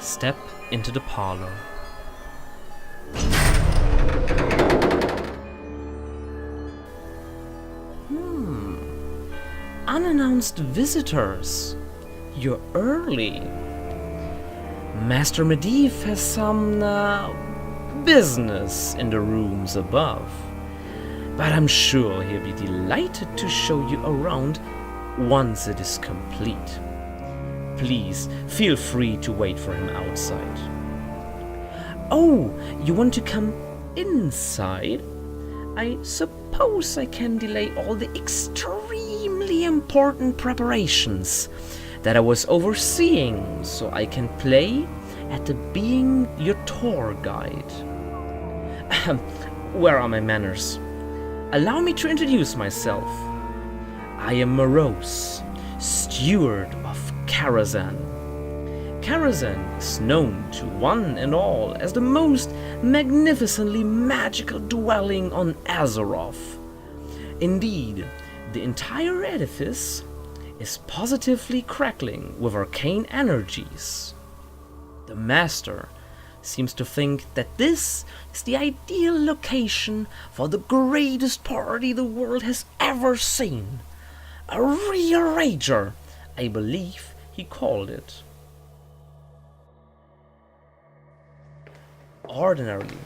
step into the parlor. Unannounced visitors. You're early. Master Medivh has some business in the rooms above. But I'm sure he'll be delighted to show you around once it is complete. Please feel free to wait for him outside. Oh, you want to come inside? I suppose I can delay all the extremely important preparations that I was overseeing so I can play at the being your tour guide. Where are my manners? Allow me to introduce myself. I am Morose, steward of Karazhan. Karazhan is known to one and all as the most magnificently magical dwelling on Azeroth. Indeed, the entire edifice is positively crackling with arcane energies. The Master seems to think that this is the ideal location for the greatest party the world has ever seen. A real rager, I believe he called it. Ordinarily,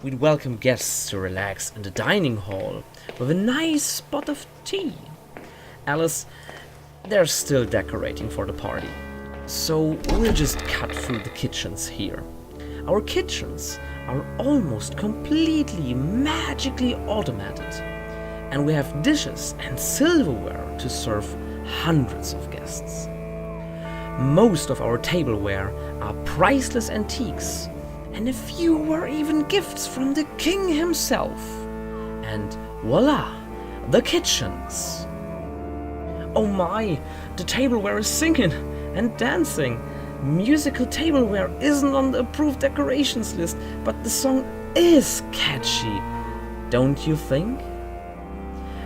we'd welcome guests to relax in the dining hall with a nice spot of tea. Alice, they're still decorating for the party, so we'll just cut through the kitchens here. Our kitchens are almost completely magically automated, and we have dishes and silverware to serve hundreds of guests. Most of our tableware are priceless antiques, and a few were even gifts from the king himself. And voila, the kitchens. Oh my, the tableware is singing and dancing. Musical tableware isn't on the approved decorations list, but the song is catchy, don't you think?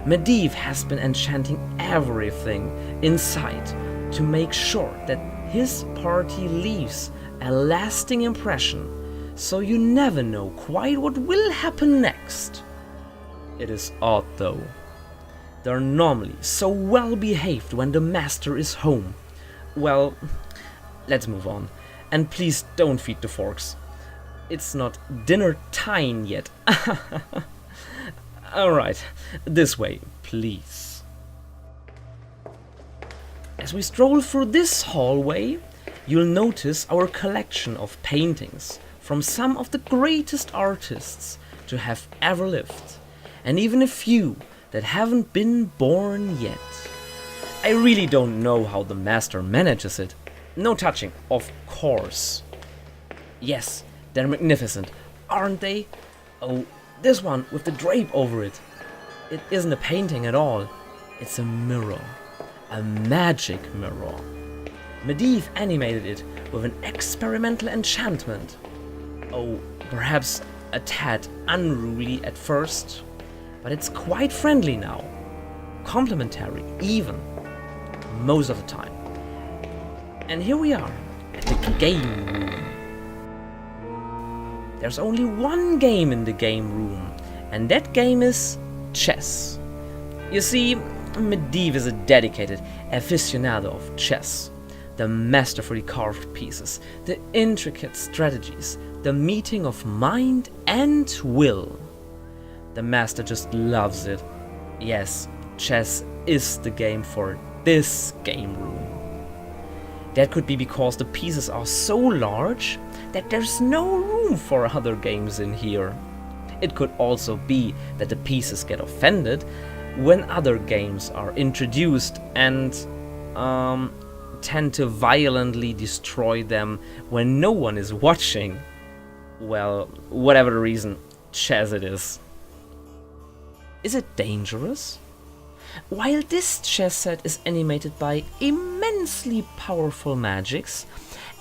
Medivh has been enchanting everything inside to make sure that his party leaves a lasting impression, so you never know quite what will happen next. It is odd though. They're normally so well behaved when the Master is home. Well, let's move on. And please don't feed the forks. It's not dinner time yet. Alright, this way, please. As we stroll through this hallway, you'll notice our collection of paintings from some of the greatest artists to have ever lived, and even a few that haven't been born yet. I really don't know how the Master manages it. No touching, of course. Yes, they're magnificent, aren't they? Oh, this one with the drape over it. It isn't a painting at all. It's a mirror. A magic mirror. Medivh animated it with an experimental enchantment. Oh, perhaps a tad unruly at first, but it's quite friendly now. Complimentary, even. Most of the time. And here we are, at the game room. There's only one game in the game room, and that game is chess. You see, Medivh is a dedicated aficionado of chess. The masterfully carved pieces, the intricate strategies, the meeting of mind and will. The Master just loves it. Yes, chess is the game for this game room. That could be because the pieces are so large that there's no room for other games in here. It could also be that the pieces get offended when other games are introduced and tend to violently destroy them when no one is watching. Well, whatever the reason, chess it is. Is it dangerous? While this chess set is animated by immensely powerful magics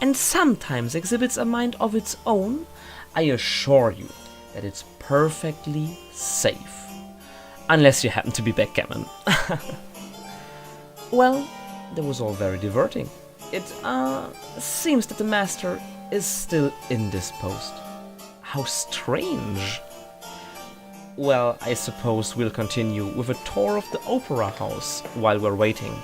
and sometimes exhibits a mind of its own, I assure you that it's perfectly safe. Unless you happen to be backgammon. Well, that was all very diverting. It seems that the master is still indisposed. How strange. Well, I suppose we'll continue with a tour of the opera house while we're waiting.